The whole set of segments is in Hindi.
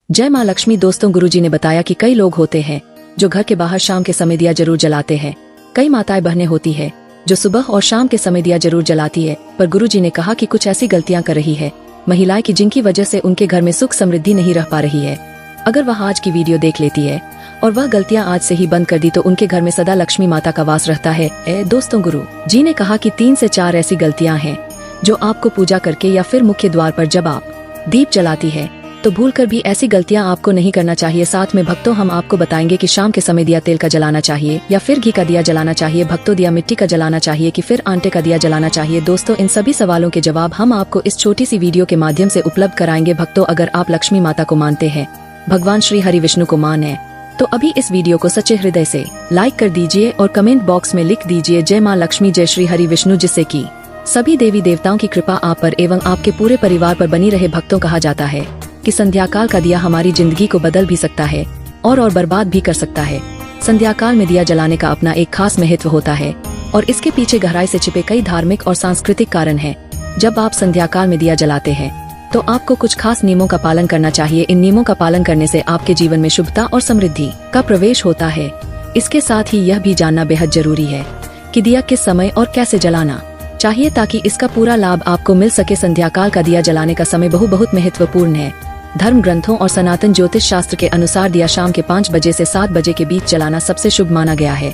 जय माँ लक्ष्मी। दोस्तों, गुरुजी ने बताया कि कई लोग होते हैं जो घर के बाहर शाम के समय दिया जरूर जलाते हैं। कई माताएं बहनें होती है जो सुबह और शाम के समय दिया जरूर जलाती है, पर गुरुजी ने कहा कि कुछ ऐसी गलतियां कर रही है महिलाएं की जिनकी वजह से उनके घर में सुख समृद्धि नहीं रह पा रही है। अगर वह आज की वीडियो देख लेती है और वह गलतियां आज से ही बंद कर दी तो उनके घर में सदा लक्ष्मी माता का वास रहता है। दोस्तों, गुरु जी ने कहा कि 3 से 4 ऐसी गलतियां हैं जो आपको पूजा करके या फिर मुख्य द्वार पर जब आप दीप जलाती है तो भूलकर भी ऐसी गलतियां आपको नहीं करना चाहिए। साथ में भक्तों, हम आपको बताएंगे कि शाम के समय दिया तेल का जलाना चाहिए या फिर घी का दिया जलाना चाहिए, भक्तों दिया मिट्टी का जलाना चाहिए कि फिर आटे का दिया जलाना चाहिए। दोस्तों, इन सभी सवालों के जवाब हम आपको इस छोटी सी वीडियो के माध्यम से उपलब्ध कराएंगे। भक्तों, अगर आप लक्ष्मी माता को मानते हैं, भगवान श्री हरि विष्णु को माने, तो अभी इस वीडियो को सच्चे हृदय से लाइक कर दीजिए और कमेंट बॉक्स में लिख दीजिए जय माँ लक्ष्मी, जय श्री हरि विष्णु, जिससे कि सभी देवी देवताओं की कृपा आप पर एवं आपके पूरे परिवार पर बनी रहे। भक्तों, कहा जाता है कि संध्याकाल का दिया हमारी जिंदगी को बदल भी सकता है और बर्बाद भी कर सकता है। संध्याकाल में दिया जलाने का अपना एक खास महत्व होता है और इसके पीछे गहराई से छिपे कई धार्मिक और सांस्कृतिक कारण हैं। जब आप संध्याकाल में दिया जलाते हैं तो आपको कुछ खास नियमों का पालन करना चाहिए। इन नियमों का पालन करने से आपके जीवन में शुभता और समृद्धि का प्रवेश होता है। इसके साथ ही यह भी जानना बेहद जरूरी है कि दिया किस समय और कैसे जलाना चाहिए ताकि इसका पूरा लाभ आपको मिल सके। संध्याकाल का दिया जलाने का समय बहुत महत्वपूर्ण है। धर्म ग्रंथों और सनातन ज्योतिष शास्त्र के अनुसार दिया शाम के 5 बजे से 7 बजे के बीच जलाना सबसे शुभ माना गया है।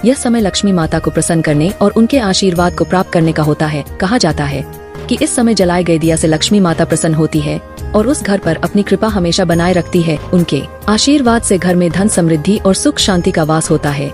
यह समय लक्ष्मी माता को प्रसन्न करने और उनके आशीर्वाद को प्राप्त करने का होता है। कहा जाता है कि इस समय जलाए गए दिया से लक्ष्मी माता प्रसन्न होती है और उस घर पर अपनी कृपा हमेशा बनाए रखती है। उनके आशीर्वाद से घर में धन समृद्धि और सुख शांति का वास होता है।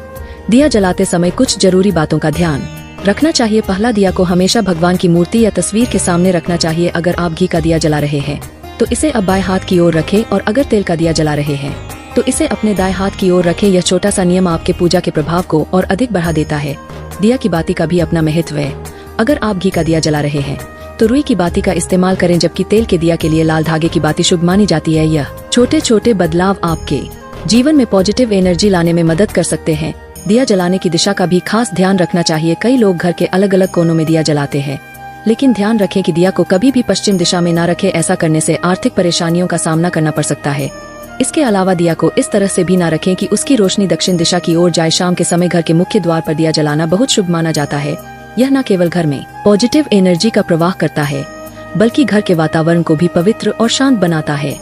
दिया जलाते समय कुछ जरूरी बातों का ध्यान रखना चाहिए। पहला, दिया को हमेशा भगवान की मूर्ति या तस्वीर के सामने रखना चाहिए। अगर आप घी का दिया जला रहे हैं तो इसे अब बाएं हाथ की ओर रखें और अगर तेल का दिया जला रहे हैं तो इसे अपने दाएं हाथ की ओर रखें। यह छोटा सा नियम आपके पूजा के प्रभाव को और अधिक बढ़ा देता है। दिया की बाती का भी अपना महत्व है। अगर आप घी का दिया जला रहे हैं तो रुई की बाती का इस्तेमाल करें, जबकि तेल के दिया के लिए लाल धागे की बाती शुभ मानी जाती है। यह छोटे छोटे बदलाव आपके जीवन में पॉजिटिव एनर्जी लाने में मदद कर सकते हैं। दिया जलाने की दिशा का भी खास ध्यान रखना चाहिए। कई लोग घर के अलग अलग कोनों में दिया जलाते हैं, लेकिन ध्यान रखें कि दिया को कभी भी पश्चिम दिशा में न रखें। ऐसा करने से आर्थिक परेशानियों का सामना करना पड़ सकता है। इसके अलावा दिया को इस तरह से भी न रखें कि उसकी रोशनी दक्षिण दिशा की ओर जाए। शाम के समय घर के मुख्य द्वार पर दिया जलाना बहुत शुभ माना जाता है। यह न केवल घर में पॉजिटिव एनर्जी का प्रवाह करता है, बल्कि घर के वातावरण को भी पवित्र और शांत बनाता है।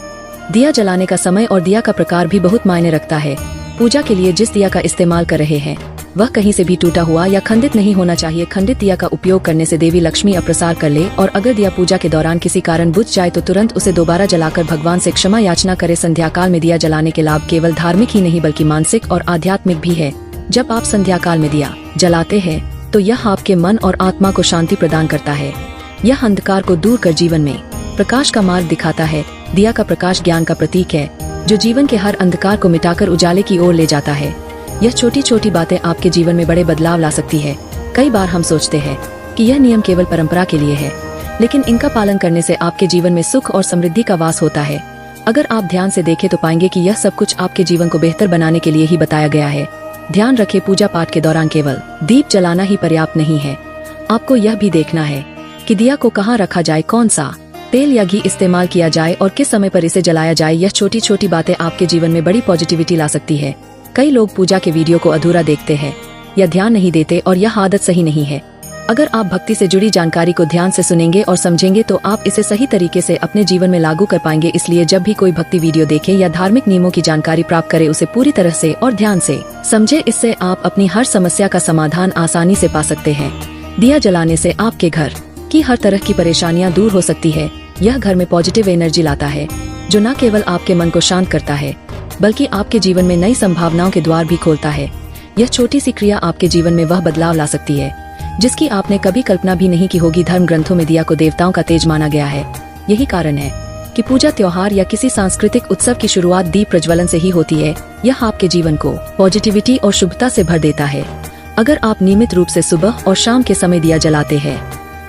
दिया जलाने का समय और दिया का प्रकार भी बहुत मायने रखता है। पूजा के लिए जिस दिया का इस्तेमाल कर रहे हैं वह कहीं से भी टूटा हुआ या खंडित नहीं होना चाहिए। खंडित दिया का उपयोग करने से देवी लक्ष्मी अप्रसार कर ले और अगर दिया पूजा के दौरान किसी कारण बुझ जाए तो तुरंत उसे दोबारा जलाकर भगवान से क्षमा याचना करे। संध्याकाल में दिया जलाने के लाभ केवल धार्मिक ही नहीं बल्कि मानसिक और आध्यात्मिक भी है। जब आप संध्याकाल में दिया जलाते हैं तो यह आपके मन और आत्मा को शांति प्रदान करता है। यह अंधकार को दूर कर जीवन में प्रकाश का मार्ग दिखाता है। दिया का प्रकाश ज्ञान का प्रतीक है जो जीवन के हर अंधकार को मिटाकर उजाले की ओर ले जाता है। यह छोटी छोटी बातें आपके जीवन में बड़े बदलाव ला सकती है। कई बार हम सोचते हैं कि यह नियम केवल परंपरा के लिए है, लेकिन इनका पालन करने से आपके जीवन में सुख और समृद्धि का वास होता है। अगर आप ध्यान से देखें तो पाएंगे कि यह सब कुछ आपके जीवन को बेहतर बनाने के लिए ही बताया गया है। ध्यान रखें, पूजा पाठ के दौरान केवल दीप जलाना ही पर्याप्त नहीं है। आपको यह भी देखना है कि दिया को कहाँ रखा जाए, कौन सा तेल या घी इस्तेमाल किया जाए और किस समय पर इसे जलाया जाए। यह छोटी छोटी बातें आपके जीवन में बड़ी पॉजिटिविटी ला सकती है। कई लोग पूजा के वीडियो को अधूरा देखते हैं या ध्यान नहीं देते और यह आदत सही नहीं है। अगर आप भक्ति से जुड़ी जानकारी को ध्यान से सुनेंगे और समझेंगे तो आप इसे सही तरीके से अपने जीवन में लागू कर पाएंगे। इसलिए जब भी कोई भक्ति वीडियो देखें या धार्मिक नियमों की जानकारी प्राप्त करें, उसे पूरी तरह से और ध्यान से समझे। इससे आप अपनी हर समस्या का समाधान आसानी से पा सकते हैं। दिया जलाने से आपके घर की हर तरह की परेशानियां दूर हो सकती है। यह घर में पॉजिटिव एनर्जी लाता है जो न केवल आपके मन को शांत करता है बल्कि आपके जीवन में नई संभावनाओं के द्वार भी खोलता है। यह छोटी सी क्रिया आपके जीवन में वह बदलाव ला सकती है जिसकी आपने कभी कल्पना भी नहीं की होगी। धर्म ग्रंथों में दिया को देवताओं का तेज माना गया है। यही कारण है कि पूजा, त्योहार या किसी सांस्कृतिक उत्सव की शुरुआत दीप प्रज्वलन से ही होती है। यह आपके जीवन को पॉजिटिविटी और शुभता से भर देता है। अगर आप नियमित रूप से सुबह और शाम के समय दिया जलाते हैं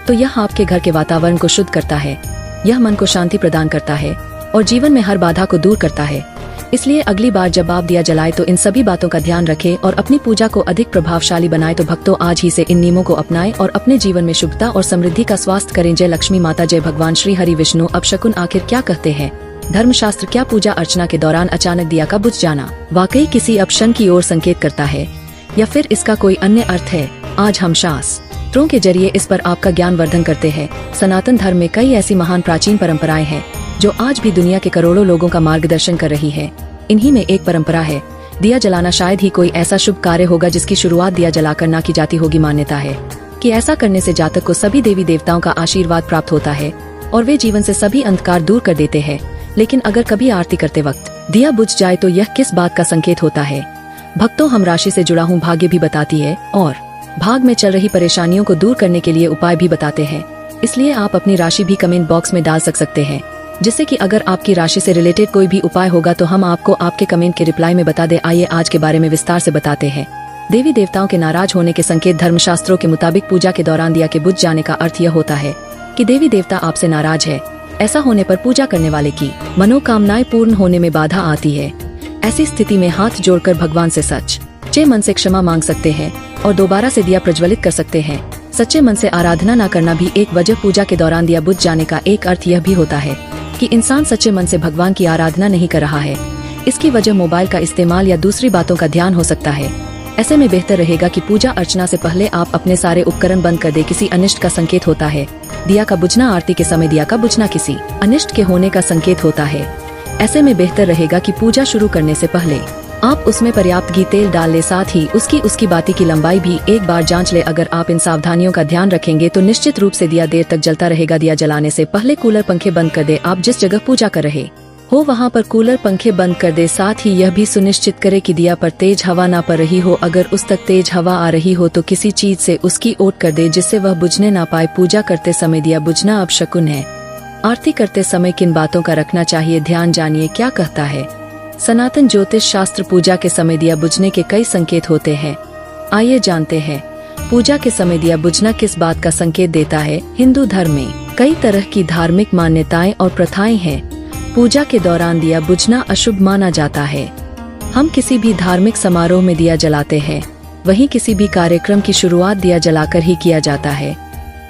तो यह आपके घर के वातावरण को शुद्ध करता है। यह मन को शांति प्रदान करता है और जीवन में हर बाधा को दूर करता है। इसलिए अगली बार जब आप दिया जलाएं तो इन सभी बातों का ध्यान रखें और अपनी पूजा को अधिक प्रभावशाली बनाएं। तो भक्तों, आज ही से इन नियमों को अपनाएं और अपने जीवन में शुभता और समृद्धि का स्वास्थ्य करें। जय लक्ष्मी माता, जय भगवान श्री हरि विष्णु। अब शकुन आखिर क्या कहते हैं, धर्मशास्त्र क्या पूजा अर्चना के दौरान अचानक दिया का बुझ जाना वाकई किसी अपशन की ओर संकेत करता है या फिर इसका कोई अन्य अर्थ है? आज हम शास्त्रों के जरिए इस पर आपका ज्ञान वर्धन करते हैं। सनातन धर्म में कई ऐसी महान प्राचीन परंपराएं हैं जो आज भी दुनिया के करोड़ों लोगों का मार्गदर्शन कर रही है। इन्हीं में एक परंपरा है दिया जलाना। शायद ही कोई ऐसा शुभ कार्य होगा जिसकी शुरुआत दिया जलाकर ना की जाती होगी। मान्यता है कि ऐसा करने से जातक को सभी देवी देवताओं का आशीर्वाद प्राप्त होता है और वे जीवन से सभी अंधकार दूर कर देते हैं। लेकिन अगर कभी आरती करते वक्त दिया बुझ जाए तो यह किस बात का संकेत होता है? भक्तों, हम राशि से जुड़ा हूँ भाग्य भी बताती है और भाग में चल रही परेशानियों को दूर करने के लिए उपाय भी बताते हैं। इसलिए आप अपनी राशि भी कमेंट बॉक्स में डाल सकते हैं, जिससे कि अगर आपकी राशि से रिलेटेड कोई भी उपाय होगा तो हम आपको आपके कमेंट के रिप्लाई में बता दे। आइए आज के बारे में विस्तार से बताते हैं। देवी देवताओं के नाराज होने के संकेत। धर्मशास्त्रों के मुताबिक पूजा के दौरान दिया के बुझ जाने का अर्थ यह होता है कि देवी देवता आपसे नाराज है। ऐसा होने पर पूजा करने वाले की मनोकामनाएं पूर्ण होने में बाधा आती है। ऐसी स्थिति में हाथ जोड़कर भगवान से सच्चे मन से क्षमा मांग सकते हैं और दोबारा से दिया प्रज्वलित कर सकते हैं। सच्चे मन से आराधना न करना भी एक वजह। पूजा के दौरान दिया बुझ जाने का एक अर्थ यह भी होता है कि इंसान सच्चे मन से भगवान की आराधना नहीं कर रहा है। इसकी वजह मोबाइल का इस्तेमाल या दूसरी बातों का ध्यान हो सकता है। ऐसे में बेहतर रहेगा कि पूजा अर्चना से पहले आप अपने सारे उपकरण बंद कर दे। किसी अनिष्ट का संकेत होता है दिया का बुझना। आरती के समय दिया का बुझना किसी अनिष्ट के होने का संकेत होता है। ऐसे में बेहतर रहेगा कि पूजा शुरू करने से पहले आप उसमें पर्याप्त घी तेल डाल ले। साथ ही उसकी बाती की लंबाई भी एक बार जांच ले। अगर आप इन सावधानियों का ध्यान रखेंगे तो निश्चित रूप से दिया देर तक जलता रहेगा। दिया जलाने से पहले कूलर पंखे बंद कर दे। आप जिस जगह पूजा कर रहे हो वहाँ पर कूलर पंखे बंद कर दे। साथ ही यह भी सुनिश्चित करे कि दिया पर तेज हवा ना पड़ रही हो। अगर उस तक तेज हवा आ रही हो तो किसी चीज से उसकी ओट कर दे जिससे वह बुझने ना पाए। पूजा करते समय दिया बुझना अपशकुन है। आरती करते समय किन बातों का रखना चाहिए ध्यान? जानिए क्या कहता है सनातन ज्योतिष शास्त्र। पूजा के समय दिया बुझने के कई संकेत होते हैं। आइए जानते हैं पूजा के समय दिया बुझना किस बात का संकेत देता है। हिंदू धर्म में कई तरह की धार्मिक मान्यताएं और प्रथाएं हैं। पूजा के दौरान दिया बुझना अशुभ माना जाता है। हम किसी भी धार्मिक समारोह में दिया जलाते हैं, वहीं किसी भी कार्यक्रम की शुरुआत दिया जलाकर ही किया जाता है।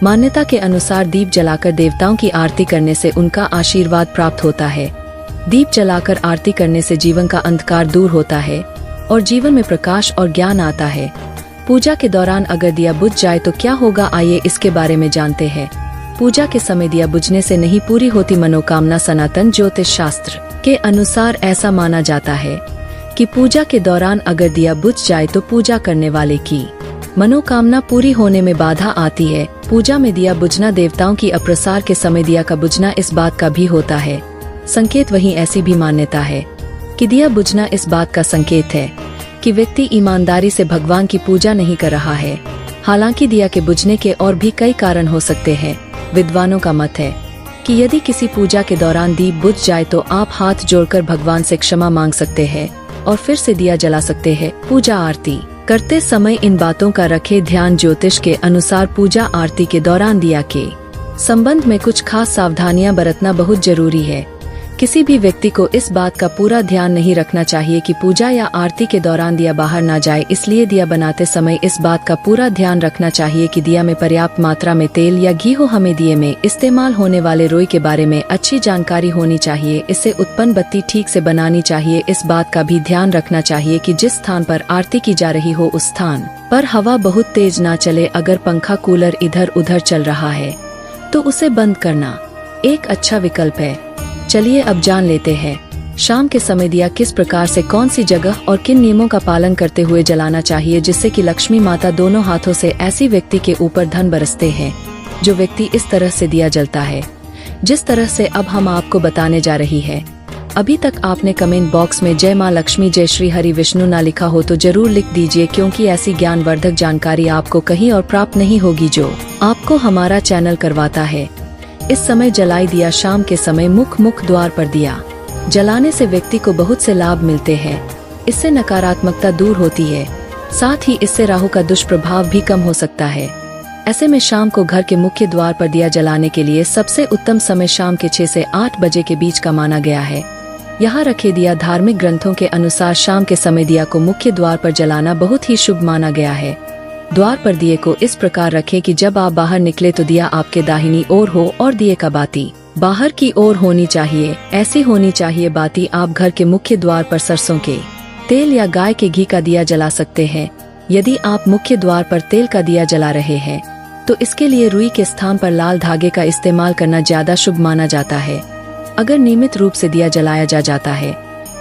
मान्यता के अनुसार दीप जलाकर देवताओं की आरती करने से उनका आशीर्वाद प्राप्त होता है। दीप जलाकर आरती करने से जीवन का अंधकार दूर होता है और जीवन में प्रकाश और ज्ञान आता है। पूजा के दौरान अगर दिया बुझ जाए तो क्या होगा, आइए इसके बारे में जानते हैं। पूजा के समय दिया बुझने से नहीं पूरी होती मनोकामना। सनातन ज्योतिष शास्त्र के अनुसार ऐसा माना जाता है कि पूजा के दौरान अगर दिया बुझ जाए तो पूजा करने वाले की मनोकामना पूरी होने में बाधा आती है। पूजा में दिया बुझना देवताओं की अप्रसार के समय दिया का बुझना इस बात का भी होता है संकेत। वहीं ऐसी भी मान्यता है कि दिया बुझना इस बात का संकेत है कि व्यक्ति ईमानदारी से भगवान की पूजा नहीं कर रहा है। हालांकि दिया के बुझने के और भी कई कारण हो सकते हैं। विद्वानों का मत है कि यदि किसी पूजा के दौरान दीप बुझ जाए तो आप हाथ जोड़कर भगवान से क्षमा मांग सकते हैं और फिर से दिया जला सकते हैं। पूजा आरती करते समय इन बातों का रखें ध्यान। ज्योतिष के अनुसार पूजा आरती के दौरान दिया के संबंध में कुछ खास सावधानियां बरतना बहुत जरूरी है। किसी भी व्यक्ति को इस बात का पूरा ध्यान नहीं रखना चाहिए कि पूजा या आरती के दौरान दिया बाहर ना जाए। इसलिए दिया बनाते समय इस बात का पूरा ध्यान रखना चाहिए कि दिया में पर्याप्त मात्रा में तेल या घी हो। हमें दिए में इस्तेमाल होने वाले रोई के बारे में अच्छी जानकारी होनी चाहिए। इससे उत्पन्न बत्ती ठीक से बनानी चाहिए। इस बात का भी ध्यान रखना चाहिए कि जिस स्थान पर आरती की जा रही हो उस स्थान पर हवा बहुत तेज ना चले। अगर पंखा कूलर इधर उधर चल रहा है तो उसे बंद करना एक अच्छा विकल्प है। चलिए अब जान लेते हैं शाम के समय दिया किस प्रकार से, कौन सी जगह और किन नियमों का पालन करते हुए जलाना चाहिए जिससे कि लक्ष्मी माता दोनों हाथों से ऐसी व्यक्ति के ऊपर धन बरसते हैं जो व्यक्ति इस तरह से दिया जलता है जिस तरह से अब हम आपको बताने जा रही है। अभी तक आपने कमेंट बॉक्स में जय माँ लक्ष्मी जय श्री हरि विष्णु ना लिखा हो तो जरूर लिख दीजिए, क्योंकि ऐसी ज्ञानवर्धक जानकारी आपको कहीं और प्राप्त नहीं होगी जो आपको हमारा चैनल करवाता है। इस समय जलाई दिया शाम के समय मुख्य द्वार पर दिया जलाने से व्यक्ति को बहुत से लाभ मिलते हैं। इससे नकारात्मकता दूर होती है, साथ ही इससे राहु का दुष्प्रभाव भी कम हो सकता है। ऐसे में शाम को घर के मुख्य द्वार पर दिया जलाने के लिए सबसे उत्तम समय शाम के 6 से 8 बजे के बीच का माना गया है। यहाँ रखे दिया धार्मिक ग्रंथों के अनुसार शाम के समय दिया को मुख्य द्वार पर जलाना बहुत ही शुभ माना गया है। द्वार पर दिए को इस प्रकार रखें कि जब आप बाहर निकले तो दिया आपके दाहिनी ओर हो और दिए का बाती बाहर की ओर होनी चाहिए। ऐसी होनी चाहिए बाती। आप घर के मुख्य द्वार पर सरसों के तेल या गाय के घी का दिया जला सकते हैं। यदि आप मुख्य द्वार पर तेल का दिया जला रहे हैं तो इसके लिए रुई के स्थान पर लाल धागे का इस्तेमाल करना ज्यादा शुभ माना जाता है। अगर नियमित रूप से दिया जलाया जाता है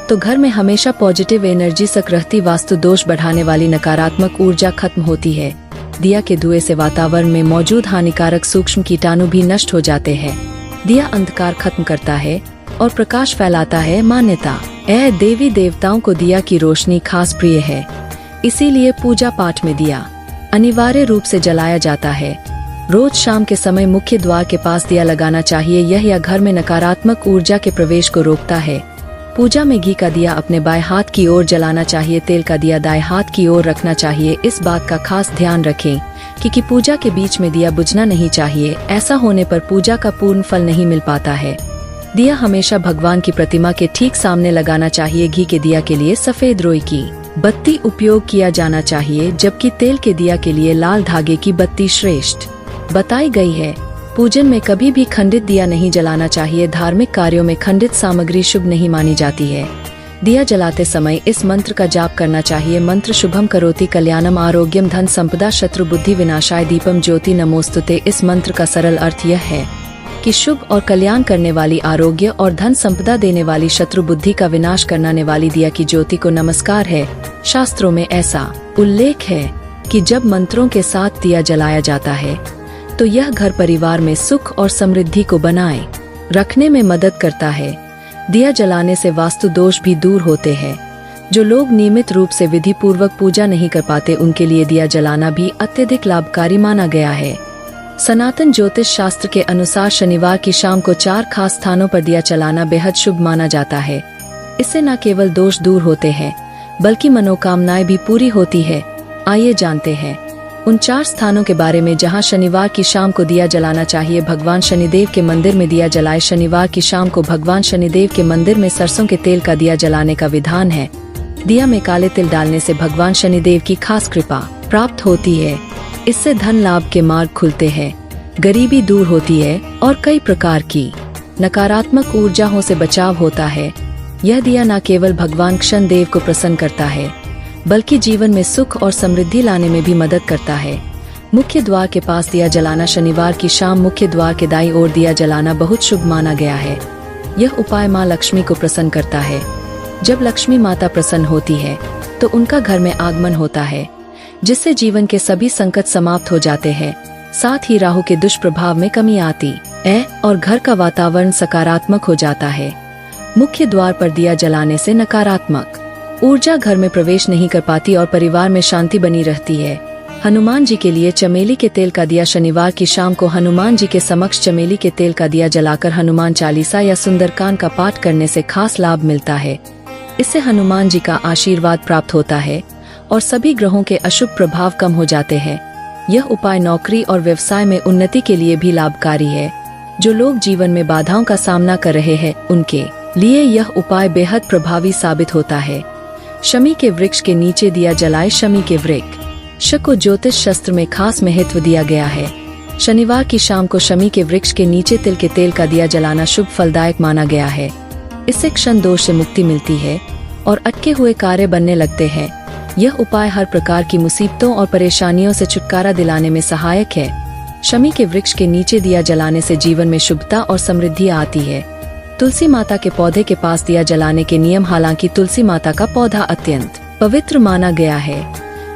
तो घर में हमेशा पॉजिटिव एनर्जी सक रहती, वास्तु दोष बढ़ाने वाली नकारात्मक ऊर्जा खत्म होती है। दिया के धुएं से वातावरण में मौजूद हानिकारक सूक्ष्म कीटाणु भी नष्ट हो जाते हैं। दिया अंधकार खत्म करता है और प्रकाश फैलाता है। मान्यता देवी देवताओं को दिया की रोशनी खास प्रिय है, इसीलिए पूजा पाठ में दिया अनिवार्य रूप से जलाया जाता है। रोज शाम के समय मुख्य द्वार के पास दिया लगाना चाहिए। यह घर में नकारात्मक ऊर्जा के प्रवेश को रोकता है। पूजा में घी का दिया अपने बाएं हाथ की ओर जलाना चाहिए। तेल का दिया दाएं हाथ की ओर रखना चाहिए। इस बात का खास ध्यान रखें कि पूजा के बीच में दिया बुझना नहीं चाहिए। ऐसा होने पर पूजा का पूर्ण फल नहीं मिल पाता है। दिया हमेशा भगवान की प्रतिमा के ठीक सामने लगाना चाहिए। घी के दिया के लिए सफेद रोई की बत्ती उपयोग किया जाना चाहिए, जबकि तेल के दिया के लिए लाल धागे की बत्ती श्रेष्ठ बताई गई है। पूजन में कभी भी खंडित दिया नहीं जलाना चाहिए। धार्मिक कार्यों में खंडित सामग्री शुभ नहीं मानी जाती है। दिया जलाते समय इस मंत्र का जाप करना चाहिए। मंत्र शुभम करोति कल्याणम आरोग्यम धन संपदा शत्रु बुद्धि विनाशाय दीपम ज्योति नमोस्तुते। इस मंत्र का सरल अर्थ यह है कि शुभ और कल्याण करने वाली, आरोग्य और धन संपदा देने वाली, शत्रु बुद्धि का विनाश करने वाली दिया की ज्योति को नमस्कार है। शास्त्रों में ऐसा उल्लेख है कि जब मंत्रों के साथ दिया जलाया जाता है तो यह घर परिवार में सुख और समृद्धि को बनाए रखने में मदद करता है। दिया जलाने से वास्तु दोष भी दूर होते हैं। जो लोग नियमित रूप से विधि पूर्वक पूजा नहीं कर पाते उनके लिए दिया जलाना भी अत्यधिक लाभकारी माना गया है। सनातन ज्योतिष शास्त्र के अनुसार शनिवार की शाम को 4 खास स्थानों पर दिया जलाना बेहद शुभ माना जाता है। इससे न केवल दोष दूर होते हैं बल्कि मनोकामनाएं भी पूरी होती है। आइए जानते हैं उन 4 स्थानों के बारे में जहां शनिवार की शाम को दिया जलाना चाहिए। भगवान शनिदेव के मंदिर में दिया जलाए। शनिवार की शाम को भगवान शनिदेव के मंदिर में सरसों के तेल का दिया जलाने का विधान है। दिया में काले तिल डालने से भगवान शनिदेव की खास कृपा प्राप्त होती है। इससे धन लाभ के मार्ग खुलते हैं, गरीबी दूर होती है और कई प्रकार की नकारात्मक ऊर्जाओं से बचाव होता है। यह दिया न केवल भगवान शनिदेव को प्रसन्न करता है बल्कि जीवन में सुख और समृद्धि लाने में भी मदद करता है। मुख्य द्वार के पास दिया जलाना। शनिवार की शाम मुख्य द्वार के दाईं ओर दिया जलाना बहुत शुभ माना गया है। यह उपाय माँ लक्ष्मी को प्रसन्न करता है। जब लक्ष्मी माता प्रसन्न होती है तो उनका घर में आगमन होता है, जिससे जीवन के सभी संकट समाप्त हो जाते हैं। साथ ही राहु के दुष्प्रभाव में कमी आती है और घर का वातावरण सकारात्मक हो जाता है। मुख्य द्वार पर दिया जलाने से नकारात्मक ऊर्जा घर में प्रवेश नहीं कर पाती और परिवार में शांति बनी रहती है। हनुमान जी के लिए चमेली के तेल का दिया। शनिवार की शाम को हनुमान जी के समक्ष चमेली के तेल का दिया जलाकर हनुमान चालीसा या सुंदरकांड का पाठ करने से खास लाभ मिलता है। इससे हनुमान जी का आशीर्वाद प्राप्त होता है और सभी ग्रहों के अशुभ प्रभाव कम हो जाते हैं। यह उपाय नौकरी और व्यवसाय में उन्नति के लिए भी लाभकारी है। जो लोग जीवन में बाधाओं का सामना कर रहे हैं उनके लिए यह उपाय बेहद प्रभावी साबित होता है। शमी के वृक्ष के नीचे दिया जलाए। शमी के वृक्ष को ज्योतिष शास्त्र में खास महत्व दिया गया है। शनिवार की शाम को शमी के वृक्ष के नीचे तिल के तेल का दिया जलाना शुभ फलदायक माना गया है। इससे क्षण दोष से मुक्ति मिलती है और अटके हुए कार्य बनने लगते हैं। यह उपाय हर प्रकार की मुसीबतों और परेशानियों से छुटकारा दिलाने में सहायक है। शमी के वृक्ष के नीचे दिया जलाने से जीवन में शुभता और समृद्धि आती है। तुलसी माता के पौधे के पास दिया जलाने के नियम। हालांकि तुलसी माता का पौधा अत्यंत पवित्र माना गया है,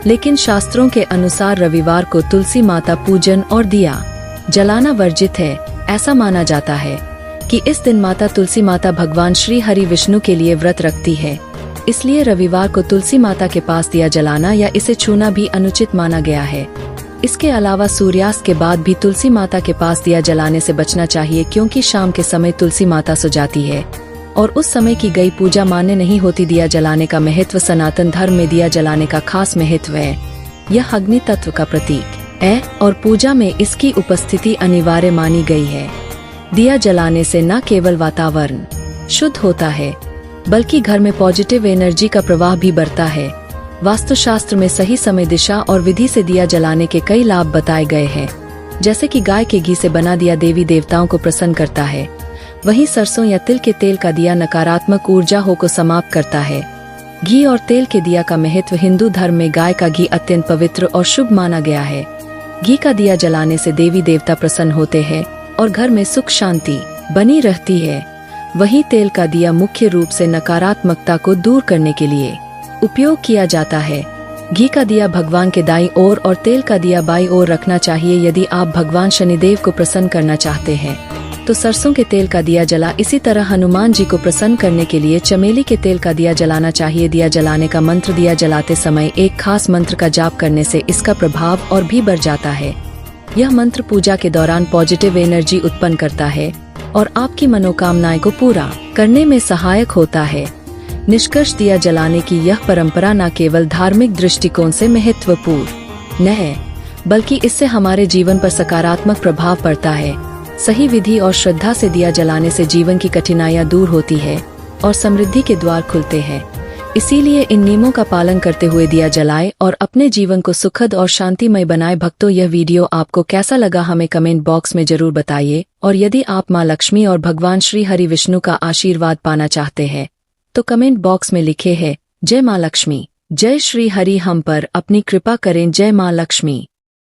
लेकिन शास्त्रों के अनुसार रविवार को तुलसी माता पूजन और दिया जलाना वर्जित है। ऐसा माना जाता है कि इस दिन माता तुलसी माता भगवान श्री हरि विष्णु के लिए व्रत रखती है, इसलिए रविवार को तुलसी माता के पास दिया जलाना या इसे छूना भी अनुचित माना गया है। इसके अलावा सूर्यास्त के बाद भी तुलसी माता के पास दिया जलाने से बचना चाहिए, क्योंकि शाम के समय तुलसी माता सो जाती है और उस समय की गई पूजा मान्य नहीं होती। दिया जलाने का महत्व। सनातन धर्म में दिया जलाने का खास महत्व है। यह अग्नि तत्व का प्रतीक है और पूजा में इसकी उपस्थिति अनिवार्य मानी गई है। दिया जलाने से न केवल वातावरण शुद्ध होता है बल्कि घर में पॉजिटिव एनर्जी का प्रवाह भी बढ़ता है। वास्तुशास्त्र में सही समय, दिशा और विधि से दिया जलाने के कई लाभ बताए गए हैं, जैसे कि गाय के घी से बना दिया देवी देवताओं को प्रसन्न करता है। वहीं सरसों या तिल के तेल का दिया नकारात्मक ऊर्जा को समाप्त करता है। घी और तेल के दिया का महत्व। हिंदू धर्म में गाय का घी अत्यंत पवित्र और शुभ माना गया है। घी का दिया जलाने से देवी देवता प्रसन्न होते हैं और घर में सुख शांति बनी रहती है। वहीं तेल का दिया मुख्य रूप से नकारात्मकता को दूर करने के लिए उपयोग किया जाता है। घी का दिया भगवान के दाईं ओर और तेल का दिया बाईं ओर रखना चाहिए। यदि आप भगवान शनिदेव को प्रसन्न करना चाहते हैं तो सरसों के तेल का दिया जला। इसी तरह हनुमान जी को प्रसन्न करने के लिए चमेली के तेल का दिया जलाना चाहिए। दिया जलाने का मंत्र। दिया जलाते समय एक खास मंत्र का जाप करने से इसका प्रभाव और भी बढ़ जाता है। यह मंत्र पूजा के दौरान पॉजिटिव एनर्जी उत्पन्न करता है और आपकी मनोकामनाएं को पूरा करने में सहायक होता है। निष्कर्ष, दिया जलाने की यह परंपरा न केवल धार्मिक दृष्टिकोण से महत्वपूर्ण है, बल्कि इससे हमारे जीवन पर सकारात्मक प्रभाव पड़ता है। सही विधि और श्रद्धा से दिया जलाने से जीवन की कठिनाइयां दूर होती है और समृद्धि के द्वार खुलते हैं। इसीलिए इन नियमों का पालन करते हुए दिया जलाएं और अपने जीवन को सुखद और शांतिमय बनाएं। भक्तों, यह वीडियो आपको कैसा लगा हमें कमेंट बॉक्स में जरूर बताइए। और यदि आप मां लक्ष्मी और भगवान श्री हरि विष्णु का आशीर्वाद पाना चाहते हैं तो कमेंट बॉक्स में लिखे है जय मां लक्ष्मी, जय श्री हरि, हम पर अपनी कृपा करें। जय मां लक्ष्मी।